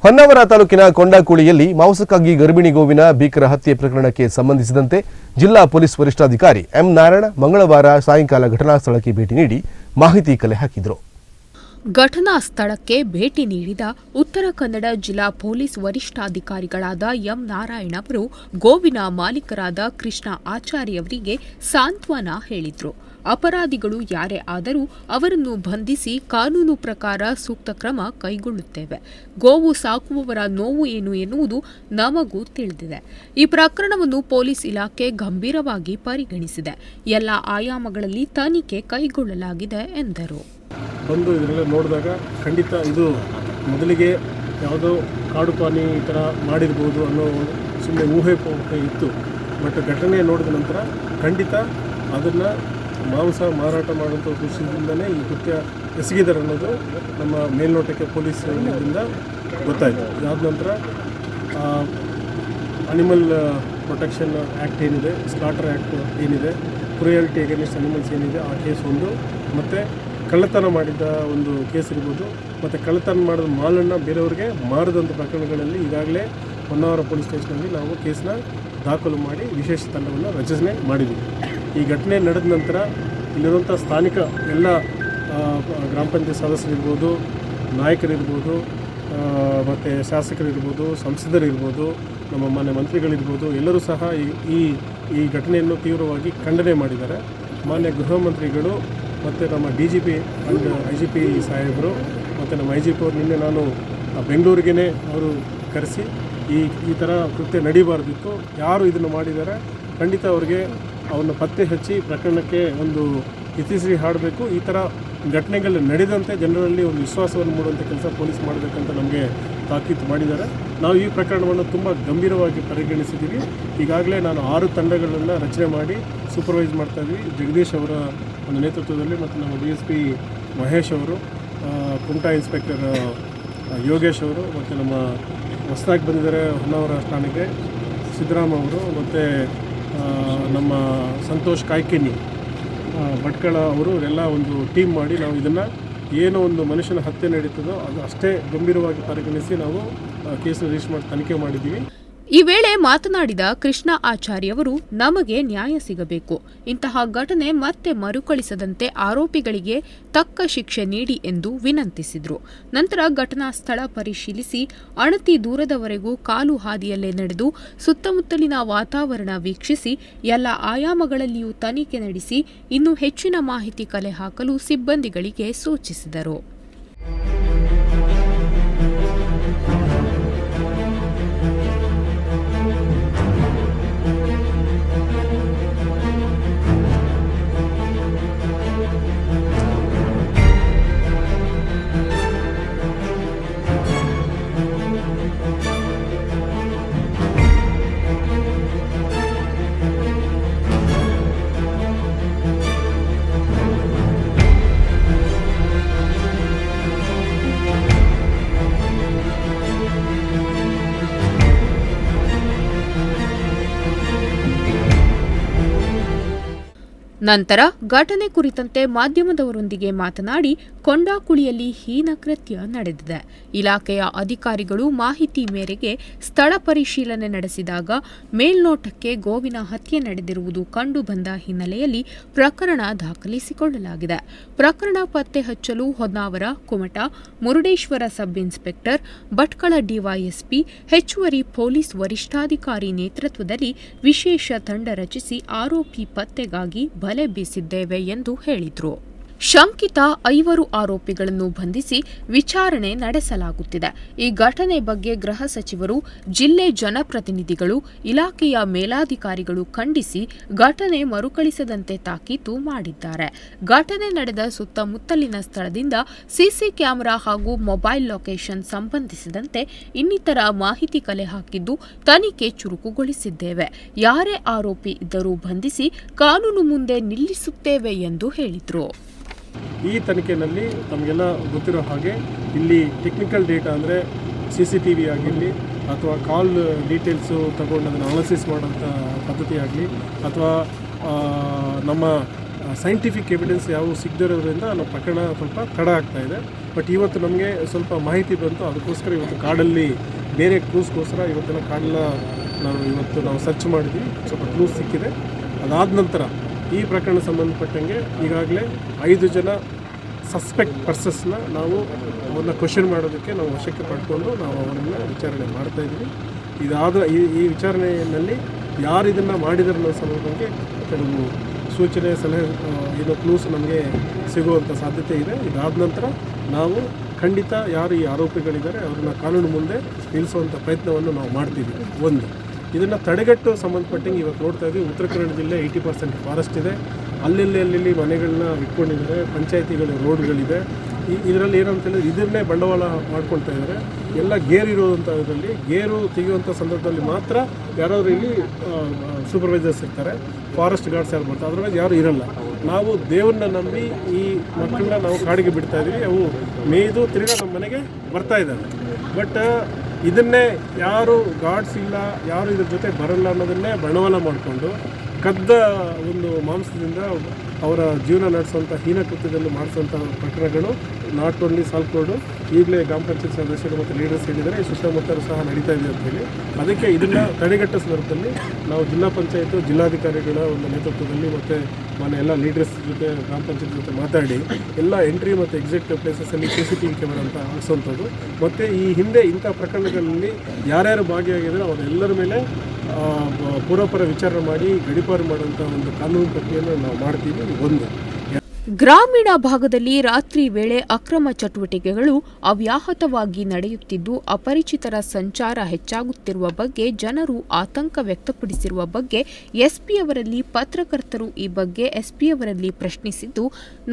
ಹೊನ್ನಾವರ ತಾಲೂಕಿನ ಕೊಂಡಾಕುಳಿಯಲ್ಲಿ ಮಾಂಸಕ್ಕಾಗಿ ಗರ್ಭಿಣಿ ಗೋವಿನ ಭೀಕರ ಹತ್ಯೆ ಪ್ರಕರಣಕ್ಕೆ ಸಂಬಂಧಿಸಿದಂತೆ ಜಿಲ್ಲಾ ಪೊಲೀಸ್ ವರಿಷ್ಠಾಧಿಕಾರಿ ಎಂ ನಾರಾಯಣ ಮಂಗಳವಾರ ಸಾಯಂಕಾಲ ಘಟನಾ ಸ್ಥಳಕ್ಕೆ ಭೇಟಿ ನೀಡಿ ಮಾಹಿತಿ ಕಲೆ ಹಾಕಿದರು. ಘಟನಾ ಸ್ಥಳಕ್ಕೆ ಭೇಟಿ ನೀಡಿದ ಉತ್ತರ ಕನ್ನಡ ಜಿಲ್ಲಾ ಪೊಲೀಸ್ ವರಿಷ್ಠಾಧಿಕಾರಿಗಳಾದ ಎಂ ನಾರಾಯಣ ಅವರು ಗೋವಿನ ಮಾಲೀಕರಾದ ಕೃಷ್ಣ ಆಚಾರ್ಯವರಿಗೆ ಸಾಂತ್ವನ ಹೇಳಿದರು. ಅಪರಾಧಿಗಳು ಯಾರೇ ಆದರೂ ಅವರನ್ನು ಬಂಧಿಸಿ ಕಾನೂನು ಪ್ರಕಾರ ಸೂಕ್ತ ಕ್ರಮ ಕೈಗೊಳ್ಳುತ್ತೇವೆ. ಗೋವು ಸಾಕುವವರ ನೋವು ಏನು ಎನ್ನುವುದು ನಮಗೂ ತಿಳಿದಿದೆ. ಈ ಪ್ರಕರಣವನ್ನು ಪೊಲೀಸ್ ಇಲಾಖೆ ಗಂಭೀರವಾಗಿ ಪರಿಗಣಿಸಿದೆ. ಎಲ್ಲ ಆಯಾಮಗಳಲ್ಲಿ ತನಿಖೆ ಕೈಗೊಳ್ಳಲಾಗಿದೆ ಎಂದರು. ಬಂದು ಇದನ್ನೆಲ್ಲ ನೋಡಿದಾಗ ಖಂಡಿತ ಇದು ಮೊದಲಿಗೆ ಯಾವುದೋ ಕಾಡು ಪಾನಿ ಈ ಥರ ಮಾಡಿರ್ಬೋದು ಅನ್ನೋ ಸುಮ್ಮನೆ ಊಹೆ ಇತ್ತು. ಬಟ್ ಘಟನೆ ನೋಡಿದ ನಂತರ ಖಂಡಿತ ಅದನ್ನು ಮಾಂಸ ಮಾರಾಟ ಮಾಡುವಂಥ ಉದ್ದೇಶದಿಂದಲೇ ಈ ಕೃತ್ಯ ಎಸಗಿದ್ದಾರೆ ಅನ್ನೋದು ನಮ್ಮ ಮೇಲ್ನೋಟಕ್ಕೆ ಪೊಲೀಸರಿಂದ ಗೊತ್ತಾಯಿತು. ಇದಾದ ನಂತರ ಅನಿಮಲ್ ಪ್ರೊಟೆಕ್ಷನ್ ಆ್ಯಕ್ಟ್ ಏನಿದೆ, ಸ್ಲಾಟರ್ ಆ್ಯಕ್ಟ್ ಏನಿದೆ, ಕ್ರೂಯಲ್ಟಿ ಅಗೇನ್ಸ್ಟ್ ಅನಿಮಲ್ಸ್ ಏನಿದೆ ಆ ಕೇಸ್ ಒಂದು, ಮತ್ತು ಕಳ್ಳತನ ಮಾಡಿದ ಒಂದು ಕೇಸ್ ಇರ್ಬೋದು, ಮತ್ತು ಕಳ್ಳತನ ಮಾಡಿದ ಮಾಲನ್ನು ಬೇರೆಯವ್ರಿಗೆ ಮಾರಿದಂಥ ಪ್ರಕರಣಗಳಲ್ಲಿ ಈಗಾಗಲೇ ಹೊನ್ನಾವರ ಪೊಲೀಸ್ ಸ್ಟೇಷನಲ್ಲಿ ನಾವು ಕೇಸನ್ನ ದಾಖಲು ಮಾಡಿ ವಿಶೇಷ ತಂಡವನ್ನು ರಚನೆ ಮಾಡಿದ್ದೀವಿ. ಈ ಘಟನೆ ನಡೆದ ನಂತರ ಇಲ್ಲಿರುವಂಥ ಸ್ಥಾನಿಕ ಎಲ್ಲ ಗ್ರಾಮ ಪಂಚಾಯತ್ ಸದಸ್ಯರಿರ್ಬೋದು, ನಾಯಕರಿರ್ಬೋದು, ಮತ್ತು ಶಾಸಕರಿರ್ಬೋದು, ಸಂಸದರಿರ್ಬೋದು, ನಮ್ಮ ಮಾನ್ಯ ಮಂತ್ರಿಗಳಿರ್ಬೋದು, ಎಲ್ಲರೂ ಸಹ ಈ ಘಟನೆಯನ್ನು ತೀವ್ರವಾಗಿ ಖಂಡನೆ ಮಾಡಿದ್ದಾರೆ. ಮಾನ್ಯ ಗೃಹ ಮಂತ್ರಿಗಳು ಮತ್ತು ನಮ್ಮ DGP ಅಂಡ್ IGP ಸಾಹೇಬರು ಮತ್ತು ನಮ್ಮ IGP ಅವರು ನಿನ್ನೆ ನಾನು ಬೆಂಗಳೂರಿಗೇ ಅವರು ಕರೆಸಿ ಈ ಥರ ಕೃತ್ಯ ನಡೀಬಾರ್ದಿತ್ತು, ಯಾರು ಇದನ್ನು ಮಾಡಿದ್ದಾರೆ ಖಂಡಿತ ಅವ್ರಿಗೆ ಅವನ್ನ ಪತ್ತೆ ಹಚ್ಚಿ ಪ್ರಕರಣಕ್ಕೆ ಒಂದು ಇತಿಶ್ರೀ ಹಾಡಬೇಕು. ಈ ಥರ ಘಟನೆಗಳು ನಡೆದಂತೆ ಜನರಲ್ಲಿ ಒಂದು ವಿಶ್ವಾಸವನ್ನು ಮೂಡುವಂಥ ಕೆಲಸ ಪೊಲೀಸ್ ಮಾಡಬೇಕಂತ ನಮಗೆ ತಾಕೀತು ಮಾಡಿದ್ದಾರೆ. ನಾವು ಈ ಪ್ರಕರಣವನ್ನು ತುಂಬ ಗಂಭೀರವಾಗಿ ಪರಿಗಣಿಸಿದ್ದೀವಿ. ಈಗಾಗಲೇ ನಾನು 6 ತಂಡಗಳನ್ನು ರಚನೆ ಮಾಡಿ ಸೂಪರ್ವೈಸ್ ಮಾಡ್ತಾಯಿದ್ವಿ. ಜಗದೀಶ್ ಅವರ ಒಂದು ನೇತೃತ್ವದಲ್ಲಿ ಮತ್ತು ನಮ್ಮ DSP ಮಹೇಶ್ ಅವರು, ಕುಮಟಾ ಇನ್ಸ್ಪೆಕ್ಟರ್ ಯೋಗೇಶ್ ಅವರು, ಮತ್ತು ನಮ್ಮ ಹೊಸದಾಗಿ ಬಂದಿದ್ದಾರೆ ಹೊನ್ನಾವರ ಠಾಣೆಗೆ ಸಿದ್ದರಾಮ ಅವರು, ಮತ್ತು ನಮ್ಮ ಸಂತೋಷ್ ಕಾಯ್ಕಿನಿ ಭಟ್ಕಳ ಅವರು ಎಲ್ಲ ಒಂದು ಟೀಮ್ ಮಾಡಿ ನಾವು ಇದನ್ನು ಏನೋ ಒಂದು ಮನುಷ್ಯನ ಹತ್ಯೆ ನಡೀತದೋ ಅದು ಅಷ್ಟೇ ಗಂಭೀರವಾಗಿ ಪರಿಗಣಿಸಿ ನಾವು ಕೇಸನ್ನು ರಿಜಿಸ್ಟರ್ ಮಾಡಿ ತನಿಖೆ ಮಾಡಿದ್ದೀವಿ. ಈ ವೇಳೆ ಮಾತನಾಡಿದ ಕೃಷ್ಣ ಆಚಾರ್ಯವರು, ನಮಗೆ ನ್ಯಾಯ ಸಿಗಬೇಕು, ಇಂತಹ ಘಟನೆ ಮತ್ತೆ ಮರುಕಳಿಸದಂತೆ ಆರೋಪಿಗಳಿಗೆ ತಕ್ಕ ಶಿಕ್ಷೆ ನೀಡಿ ಎಂದು ವಿನಂತಿಸಿದರು. ನಂತರ ಘಟನಾ ಸ್ಥಳ ಪರಿಶೀಲಿಸಿ ಅಣತಿ ದೂರದವರೆಗೂ ಕಾಲು ಹಾದಿಯಲ್ಲೇ ನಡೆದು ಸುತ್ತಮುತ್ತಲಿನ ವಾತಾವರಣ ವೀಕ್ಷಿಸಿ ಎಲ್ಲ ಆಯಾಮಗಳಲ್ಲಿಯೂ ತನಿಖೆ ನಡೆಸಿ ಇನ್ನೂ ಹೆಚ್ಚಿನ ಮಾಹಿತಿ ಕಲೆ ಹಾಕಲು ಸಿಬ್ಬಂದಿಗಳಿಗೆ ಸೂಚಿಸಿದರು. ನಂತರ ಘಟನೆ ಕುರಿತಂತೆ ಮಾಧ್ಯಮದವರೊಂದಿಗೆ ಮಾತನಾಡಿ, ಕೊಂಡಾಕುಳಿಯಲ್ಲಿ ಹೀನ ಕೃತ್ಯ ನಡೆದಿದೆ. ಇಲಾಖೆಯ ಅಧಿಕಾರಿಗಳು ಮಾಹಿತಿ ಮೇರೆಗೆ ಸ್ಥಳ ಪರಿಶೀಲನೆ ನಡೆಸಿದಾಗ ಮೇಲ್ನೋಟಕ್ಕೆ ಗೋವಿನ ಹತ್ಯೆ ನಡೆದಿರುವುದು ಕಂಡು ಬಂದ ಹಿನ್ನೆಲೆಯಲ್ಲಿ ಪ್ರಕರಣ ದಾಖಲಿಸಿಕೊಳ್ಳಲಾಗಿದೆ. ಪ್ರಕರಣ ಪತ್ತೆ ಹಚ್ಚಲು Honnavar, Kumta, Murudeshwar sub inspector, Bhatkal DYSP, ಹೆಚ್ಚುವರಿ ಪೊಲೀಸ್ ವರಿಷ್ಠಾಧಿಕಾರಿ ನೇತೃತ್ವದಲ್ಲಿ ವಿಶೇಷ ತಂಡ ರಚಿಸಿ ಆರೋಪಿ ಪತ್ತೆಗಾಗಿ ಬಲೆ ಬೀಸಿದ್ದೇವೆ ಎಂದು ಹೇಳಿದರು. ಶಂಕಿತ 5 ಆರೋಪಿಗಳನ್ನು ಬಂಧಿಸಿ ವಿಚಾರಣೆ ನಡೆಸಲಾಗುತ್ತಿದೆ. ಈ ಘಟನೆ ಬಗ್ಗೆ ಗೃಹ ಸಚಿವರು, ಜಿಲ್ಲೆ ಜನಪ್ರತಿನಿಧಿಗಳು, ಇಲಾಖೆಯ ಮೇಲಾಧಿಕಾರಿಗಳು ಖಂಡಿಸಿ ಘಟನೆ ಮರುಕಳಿಸದಂತೆ ತಾಕೀತು ಮಾಡಿದ್ದಾರೆ. ಘಟನೆ ನಡೆದ ಸುತ್ತಮುತ್ತಲಿನ ಸ್ಥಳದಿಂದ ಸಿಸಿ ಕ್ಯಾಮೆರಾ ಹಾಗೂ ಮೊಬೈಲ್ ಲೊಕೇಶನ್ ಸಂಬಂಧಿಸಿದಂತೆ ಇನ್ನಿತರ ಮಾಹಿತಿ ಕಲೆ ಹಾಕಿದ್ದು ತನಿಖೆ ಚುರುಕುಗೊಳಿಸಿದ್ದೇವೆ. ಯಾರೇ ಆರೋಪಿ ಇದ್ದರೂ ಬಂಧಿಸಿ ಕಾನೂನು ಮುಂದೆ ನಿಲ್ಲಿಸುತ್ತೇವೆ ಎಂದು ಹೇಳಿದರು. ಈ ತನಿಖೆಯಲ್ಲಿ ತಮಗೆಲ್ಲ ಗೊತ್ತಿರೋ ಹಾಗೆ ಇಲ್ಲಿ ಟೆಕ್ನಿಕಲ್ ಡೇಟಾ ಅಂದರೆ CCTV ಆಗಿರಲಿ ಅಥವಾ ಕಾಲ್ ಡೀಟೇಲ್ಸು ತಗೊಂಡು ಅದನ್ನು ಅನಾಲಿಸಿಸ್ ಮಾಡೋಂಥ ಪದ್ಧತಿ ಆಗಲಿ ಅಥವಾ ನಮ್ಮ ಸೈಂಟಿಫಿಕ್ ಎವಿಡೆನ್ಸ್ ಯಾವುವು ಸಿಗದಿರೋದ್ರಿಂದ ನಾವು ಪ್ರಕರಣ ಸ್ವಲ್ಪ ತಡ ಆಗ್ತಾ ಇದೆ. ಬಟ್ ಇವತ್ತು ನಮಗೆ ಸ್ವಲ್ಪ ಮಾಹಿತಿ ಬಂತು, ಅದಕ್ಕೋಸ್ಕರ ಇವತ್ತು ಕಾಡಲ್ಲಿ ಬೇರೆ ಕ್ಲೂಸ್ಗೋಸ್ಕರ ಇವತ್ತೆಲ್ಲ ಕಾಡನ್ನ ನಾವು ಸರ್ಚ್ ಮಾಡಿದ್ವಿ. ಸ್ವಲ್ಪ ಕ್ಲೂಸ್ ಸಿಕ್ಕಿದೆ. ಅದಾದ ನಂತರ ಈ ಪ್ರಕರಣ ಸಂಬಂಧಪಟ್ಟಂಗೆ ಈಗಾಗಲೇ 5 ಜನ ಸಸ್ಪೆಕ್ಟ್ ಪರ್ಸನ್ಸ್ನ ನಾವು ಅವ್ರನ್ನ ಕ್ವಶನ್ ಮಾಡೋದಕ್ಕೆ ನಾವು ವಶಕ್ಕೆ ಪಡ್ಕೊಂಡು ನಾವು ಅವರನ್ನು ವಿಚಾರಣೆ ಮಾಡ್ತಾಯಿದ್ವಿ. ಇದಾದ ಈ ವಿಚಾರಣೆಯಲ್ಲಿ ಯಾರು ಇದನ್ನು ಮಾಡಿದಾರೆ ಅನ್ನೋ ಸಂಬಂಧಕ್ಕೆ ಕೆಲವು ಸೂಚನೆ ಸಲಹೆ ಏನೋ ಕ್ಲೂಸ್ ನಮಗೆ ಸಿಗುವಂಥ ಸಾಧ್ಯತೆ ಇದೆ. ಇದಾದ ನಂತರ ನಾವು ಖಂಡಿತ ಯಾರು ಈ ಆರೋಪಿಗಳಿದ್ದಾರೆ ಅವ್ರನ್ನ ಕಾನೂನು ಮುಂದೆ ನಿಲ್ಲಿಸುವಂಥ ಪ್ರಯತ್ನವನ್ನು ನಾವು ಮಾಡ್ತೀವಿ. ಒಂದು ಇದನ್ನು ತಡೆಗಟ್ಟು ಸಂಬಂಧಪಟ್ಟಂಗೆ ಇವತ್ತು ನೋಡ್ತಾ ಇದ್ದೀವಿ, ಉತ್ತರ ಕನ್ನಡ ಜಿಲ್ಲೆ 80% ಫಾರೆಸ್ಟ್ ಇದೆ. ಅಲ್ಲಿ ಮನೆಗಳನ್ನ ಇಟ್ಕೊಂಡಿದ್ದಾರೆ, ಪಂಚಾಯತಿಗಳ ರೋಡ್ಗಳಿದೆ. ಇದರಲ್ಲಿ ಏನಂತ ಹೇಳಿದ್ರೆ ಇದನ್ನೇ ಬಂಡವಾಳ ಮಾಡ್ಕೊಳ್ತಾ ಇದ್ದಾರೆ. ಎಲ್ಲ ಗೇರ್ ಇರೋದಂಥ ಇದರಲ್ಲಿ ಗೇರು ತೆಗೆಯುವಂಥ ಸಂದರ್ಭದಲ್ಲಿ ಮಾತ್ರ ಯಾರಾದರೂ ಇಲ್ಲಿ ಸೂಪರ್ವೈಸರ್ಸ್ ಇರ್ತಾರೆ, ಫಾರೆಸ್ಟ್ ಗಾರ್ಡ್ಸ್ ಯಾರು ಬರ್ತಾರೆ, ಅದರಲ್ಲಿ ಯಾರು ಇರಲ್ಲ. ನಾವು ದೇವ್ರನ್ನ ನಂಬಿ ಈ ಮಕ್ಕಳನ್ನ ನಾವು ಕಾಡಿಗೆ ಬಿಡ್ತಾ ಇದ್ದೀವಿ. ಅವು ಮೇಯ್ದು ತಿರ್ಗಾ ನಮ್ಮ ಮನೆಗೆ ಬರ್ತಾ ಇದ್ದಾವೆ. ಬಟ್ ಇದನ್ನೇ ಯಾರು ಗಾರ್ಡ್ಸ್ ಇಲ್ಲ, ಯಾರು ಇದ್ರ ಜೊತೆ ಬರಲ್ಲ ಅನ್ನೋದನ್ನೇ ಬಂಡವಾಳ ಮಾಡಿಕೊಂಡು ಕದ್ದ ಒಂದು ಮಾಂಸದಿಂದ ಅವರ ಜೀವನ ನಡೆಸುವಂಥ ಹೀನಕೃತ್ಯದಲ್ಲಿ ಮಾಡಿಸುವಂಥ ಪ್ರಕರಣಗಳು ನಾಟ್ ಓನ್ಲಿ ಸಾಲ್ಕೋಡು, ಈಗಲೇ ಗ್ರಾಮ ಪಂಚಾಯತ್ ಸದಸ್ಯರು ಮತ್ತು ಲೀಡರ್ಸ್ ಹೇಳಿದ್ದಾರೆ, ಸುತ್ತಮುತ್ತಲೂ ಸಹ ನಡೀತಾ ಇದೆ ಅಂತೇಳಿ. ಅದಕ್ಕೆ ಇದನ್ನು ತಡೆಗಟ್ಟೋ ಸಂದರ್ಭದಲ್ಲಿ ನಾವು ಜಿಲ್ಲಾ ಪಂಚಾಯತ್ ಜಿಲ್ಲಾಧಿಕಾರಿಗಳ ಒಂದು ನೇತೃತ್ವದಲ್ಲಿ ಮತ್ತು ಎಲ್ಲ ಲೀಡರ್ಸ್ ಜೊತೆ ಗ್ರಾಮ ಪಂಚಾಯತ್ ಜೊತೆ ಮಾತಾಡಿ ಎಲ್ಲ ಎಂಟ್ರಿ ಮತ್ತು ಎಕ್ಸಿಟ್ ಪ್ಲೇಸಸ್ಸಲ್ಲಿ CCTV ಕ್ಯಾಮೆರಾ ಅಂತ ಹಾಕ್ಸೋಂಥದ್ದು. ಮತ್ತು ಈ ಹಿಂದೆ ಇಂಥ ಪ್ರಕರಣಗಳಲ್ಲಿ ಯಾರ್ಯಾರು ಭಾಗಿಯಾಗಿದ್ದಾರೆ ಅವರೆಲ್ಲರ ಮೇಲೆ ಪೂರ್ವಪರ ವಿಚಾರಣೆ ಮಾಡಿ ಗಡೀಪಾರು ಮಾಡುವಂಥ ಒಂದು ಕಾನೂನು ಪ್ರಕ್ರಿಯೆಯನ್ನು ನಾವು ಮಾಡ್ತೀವಿ. ಒಂದು ಗ್ರಾಮೀಣ ಭಾಗದಲ್ಲಿ ರಾತ್ರಿ ವೇಳೆ ಅಕ್ರಮ ಚಟುವಟಿಕೆಗಳು ಅವ್ಯಾಹತವಾಗಿ ನಡೆಯುತ್ತಿದ್ದು, ಅಪರಿಚಿತರ ಸಂಚಾರ ಹೆಚ್ಚಾಗುತ್ತಿರುವ ಬಗ್ಗೆ ಜನರು ಆತಂಕ ವ್ಯಕ್ತಪಡಿಸಿರುವ ಬಗ್ಗೆ ಎಸ್ಪಿಯವರಲ್ಲಿ ಪತ್ರಕರ್ತರು ಈ ಬಗ್ಗೆ ಎಸ್ಪಿಯವರಲ್ಲಿ ಪ್ರಶ್ನಿಸಿದ್ದು,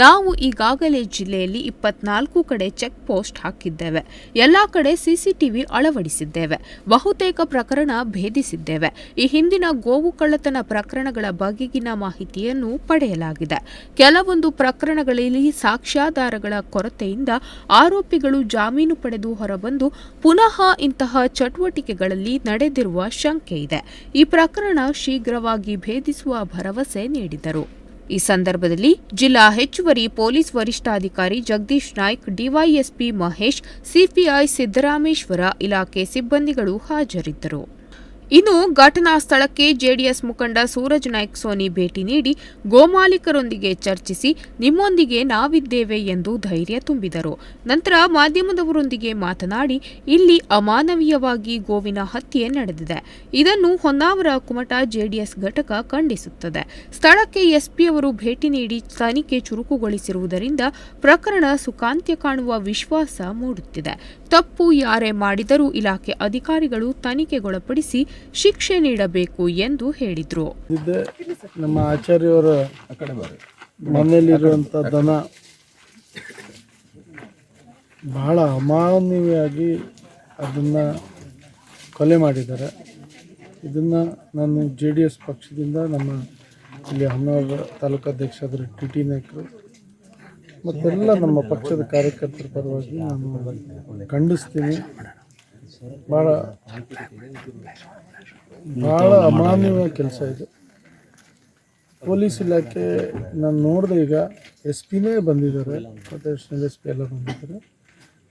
ನಾವು ಈಗಾಗಲೇ ಜಿಲ್ಲೆಯಲ್ಲಿ 24 ಕಡೆ ಚೆಕ್ ಪೋಸ್ಟ್ ಹಾಕಿದ್ದೇವೆ, ಎಲ್ಲಾ ಕಡೆ CCTV ಅಳವಡಿಸಿದ್ದೇವೆ, ಬಹುತೇಕ ಪ್ರಕರಣ ಭೇದಿಸಿದ್ದೇವೆ. ಈ ಹಿಂದಿನ ಗೋವು ಕಳ್ಳತನ ಪ್ರಕರಣಗಳ ಬಗೆಗಿನ ಮಾಹಿತಿಯನ್ನು ಪಡೆಯಲಾಗಿದೆ. ಕೆಲವೊಂದು ಪ್ರಕರಣಗಳಲ್ಲಿ ಸಾಕ್ಷ್ಯಾಧಾರಗಳ ಕೊರತೆಯಿಂದ ಆರೋಪಿಗಳು ಜಾಮೀನು ಪಡೆದು ಹೊರಬಂದು ಪುನಃ ಇಂತಹ ಚಟುವಟಿಕೆಗಳಲ್ಲಿ ನಡೆದಿರುವ ಶಂಕೆ ಇದೆ. ಈ ಪ್ರಕರಣ ಶೀಘ್ರವಾಗಿ ಭೇದಿಸುವ ಭರವಸೆ ನೀಡಿದರು. ಈ ಸಂದರ್ಭದಲ್ಲಿ ಜಿಲ್ಲಾ ಹೆಚ್ಚುವರಿ ಪೊಲೀಸ್ ವರಿಷ್ಠಾಧಿಕಾರಿ ಜಗದೀಶ್ ನಾಯ್ಕ್, ಡಿವೈಎಸ್ಪಿ ಮಹೇಶ್, ಸಿಪಿಐ ಸಿದ್ದರಾಮೇಶ್ವರ, ಇಲಾಖೆ ಸಿಬ್ಬಂದಿಗಳು ಹಾಜರಿದ್ದರು. ಇನ್ನು ಘಟನಾ ಸ್ಥಳಕ್ಕೆ ಜೆಡಿಎಸ್ ಮುಖಂಡ ಸೂರಜ್ ನಾಯ್ಕ್ ಸೋನಿ ಭೇಟಿ ನೀಡಿ ಗೋಮಾಲೀಕರೊಂದಿಗೆ ಚರ್ಚಿಸಿ ನಿಮ್ಮೊಂದಿಗೆ ನಾವಿದ್ದೇವೆ ಎಂದು ಧೈರ್ಯ ತುಂಬಿದರು. ನಂತರ ಮಾಧ್ಯಮದವರೊಂದಿಗೆ ಮಾತನಾಡಿ, ಇಲ್ಲಿ ಅಮಾನವೀಯವಾಗಿ ಗೋವಿನ ಹತ್ಯೆ ನಡೆದಿದೆ. ಇದನ್ನು ಹೊನ್ನಾವರ ಕುಮಟ ಜೆಡಿಎಸ್ ಘಟಕ ಖಂಡಿಸುತ್ತದೆ. ಸ್ಥಳಕ್ಕೆ ಎಸ್ಪಿಯವರು ಭೇಟಿ ನೀಡಿ ತನಿಖೆ ಚುರುಕುಗೊಳಿಸಿರುವುದರಿಂದ ಪ್ರಕರಣ ಸುಖಾಂತ್ಯ ಕಾಣುವ ವಿಶ್ವಾಸ ಮೂಡುತ್ತಿದೆ. ತಪ್ಪು ಯಾರೇ ಮಾಡಿದರೂ ಇಲಾಖೆ ಅಧಿಕಾರಿಗಳು ತನಿಖೆಗೊಳಪಡಿಸಿ ಶಿಕ್ಷೆ ನೀಡಬೇಕು ಎಂದು ಹೇಳಿದರು. ನಮ್ಮ ಆಚಾರ್ಯವರ ಮನೆಯಲ್ಲಿರುವಂಥ ದನ ಬಹಳ ಅಮಾನವೀಯವಾಗಿ ಅದನ್ನು ಕೊಲೆ ಮಾಡಿದ್ದಾರೆ. ಇದನ್ನು ನಾನು JDS ಪಕ್ಷದಿಂದ ನಮ್ಮ ಇಲ್ಲಿ ಹೊನ್ನಾವರ ತಾಲೂಕಾಧ್ಯಕ್ಷರಾದ TT ನಾಯ್ಕರು ಮತ್ತೆಲ್ಲ ನಮ್ಮ ಪಕ್ಷದ ಕಾರ್ಯಕರ್ತರ ಪರವಾಗಿ ನಾನು ಖಂಡಿಸ್ತೀನಿ. ಭಾಳ ಅಮಾನವೀಯ ಕೆಲಸ ಇದು. ಪೊಲೀಸ್ ಇಲಾಖೆ ನಾನು ನೋಡಿದೆ, ಈಗ SP ಬಂದಿದ್ದಾರೆ ಮತ್ತು ಅಡಿಷನಲ್ SP ಎಲ್ಲ ಬಂದಿದ್ದಾರೆ.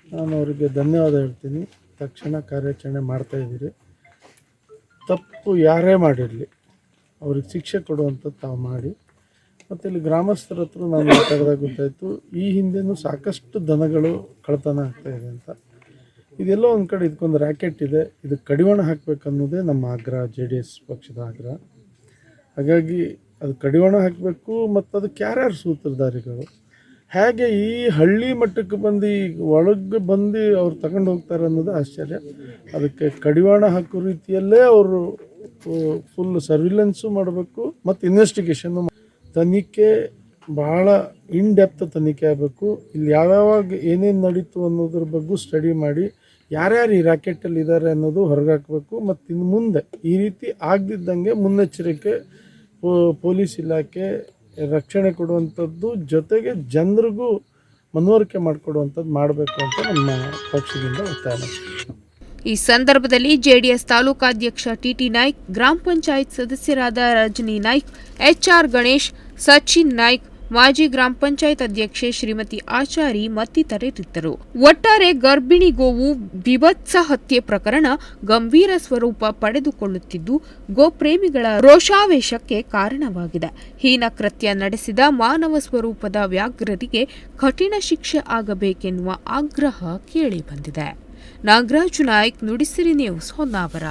ನಾನು ಅವರಿಗೆ ಧನ್ಯವಾದ ಹೇಳ್ತೀನಿ. ತಕ್ಷಣ ಕಾರ್ಯಾಚರಣೆ ಮಾಡ್ತಾಯಿದ್ದೀರಿ. ತಪ್ಪು ಯಾರೇ ಮಾಡಿರಲಿ ಅವ್ರಿಗೆ ಶಿಕ್ಷೆ ಕೊಡುವಂಥದ್ದು ತಾವು ಮಾಡಿ. ಮತ್ತು ಇಲ್ಲಿ ಗ್ರಾಮಸ್ಥರ ಹತ್ರ ನಾನು ಮಾತಾಡಿದಾಗ ಗೊತ್ತಾಯಿತು, ಈ ಹಿಂದೆನೂ ಸಾಕಷ್ಟು ದನಗಳು ಕಳ್ಳತನ ಆಗ್ತಾಯಿದೆ ಅಂತ. ಇದೆಲ್ಲೋ ಒಂದು ಕಡೆ ಇದಕ್ಕೊಂದು ರ್ಯಾಕೆಟ್ ಇದೆ, ಇದು ಕಡಿವಾಣ ಹಾಕಬೇಕನ್ನೋದೇ ನಮ್ಮ ಆಗ್ರಹ, JDS ಪಕ್ಷದ ಆಗ್ರಹ. ಹಾಗಾಗಿ ಅದು ಕಡಿವಾಣ ಹಾಕಬೇಕು. ಮತ್ತು ಅದಕ್ಕೆ ಯಾರ್ಯಾರು ಸೂತ್ರಧಾರಿಗಳು, ಹೇಗೆ ಈ ಹಳ್ಳಿ ಮಟ್ಟಕ್ಕೆ ಬಂದು ಒಳಗೆ ಬಂದು ಅವ್ರು ತಗೊಂಡು ಹೋಗ್ತಾರೆ ಅನ್ನೋದು ಆಶ್ಚರ್ಯ. ಅದಕ್ಕೆ ಕಡಿವಾಣ ಹಾಕೋ ರೀತಿಯಲ್ಲೇ ಅವರು ಫುಲ್ ಸರ್ವಿಲೆನ್ಸು ಮಾಡಬೇಕು ಮತ್ತು ಇನ್ವೆಸ್ಟಿಗೇಷನ್ನು, ತನಿಖೆ ಭಾಳ ಇನ್ ಡೆಪ್ತ್ ತನಿಖೆ ಆಗಬೇಕು. ಇಲ್ಲಿ ಯಾವ್ಯಾವಾಗ ಏನೇನು ನಡೀತು ಅನ್ನೋದ್ರ ಬಗ್ಗೆ ಸ್ಟಡಿ ಮಾಡಿ ಯಾರ್ಯಾರು ಈ ರ್ಯಾಕೆಟಲ್ಲಿ ಇದ್ದಾರೆ ಅನ್ನೋದು ಹೊರಗೆ ಹಾಕಬೇಕು. ಮತ್ತು ಇನ್ನು ಮುಂದೆ ಈ ರೀತಿ ಆಗದಿದ್ದಂಗೆ ಮುನ್ನೆಚ್ಚರಿಕೆ ಪೊಲೀಸ್ ಇಲಾಖೆ ರಕ್ಷಣೆ ಕೊಡುವಂಥದ್ದು, ಜೊತೆಗೆ ಜನರಿಗೂ ಮನವರಿಕೆ ಮಾಡಿಕೊಡುವಂಥದ್ದು ಮಾಡಬೇಕು ಅಂತ ನಮ್ಮ ಪಕ್ಷದಿಂದ ಒತ್ತಾಯ ಮಾಡ್ತೀವಿ. ಈ ಸಂದರ್ಭದಲ್ಲಿ ಜೆಡಿಎಸ್ ತಾಲೂಕಾಧ್ಯಕ್ಷ TT ನಾಯ್ಕ್, ಗ್ರಾಮ ಪಂಚಾಯತ್ ಸದಸ್ಯರಾದ ರಜನಿ ನಾಯ್ಕ್, HR ಗಣೇಶ್, ಸಚಿನ್ ನಾಯ್ಕ್, ಮಾಜಿ ಗ್ರಾಮ ಪಂಚಾಯತ್ ಅಧ್ಯಕ್ಷೆ ಶ್ರೀಮತಿ ಆಚಾರಿ ಮತ್ತಿತರರಿದ್ದರು. ಒಟ್ಟಾರೆ ಗರ್ಭಿಣಿ ಗೋವು ಬಿಭತ್ಸ ಹತ್ಯೆ ಪ್ರಕರಣ ಗಂಭೀರ ಸ್ವರೂಪ ಪಡೆದುಕೊಳ್ಳುತ್ತಿದ್ದು ಗೋಪ್ರೇಮಿಗಳ ರೋಷಾವೇಶಕ್ಕೆ ಕಾರಣವಾಗಿದೆ. ಹೀನ ಕೃತ್ಯ ನಡೆಸಿದ ಮಾನವ ಸ್ವರೂಪದ ವ್ಯಾಘ್ರರಿಗೆ ಕಠಿಣ ಶಿಕ್ಷೆ ಆಗಬೇಕೆನ್ನುವ ಆಗ್ರಹ ಕೇಳಿಬಂದಿದೆ. ನಾಗರಾಜು ನಾಯ್ಕ್, ನುಡಿಸಿರಿ ನ್ಯೂಸ್, ಹೊನ್ನಾವರ.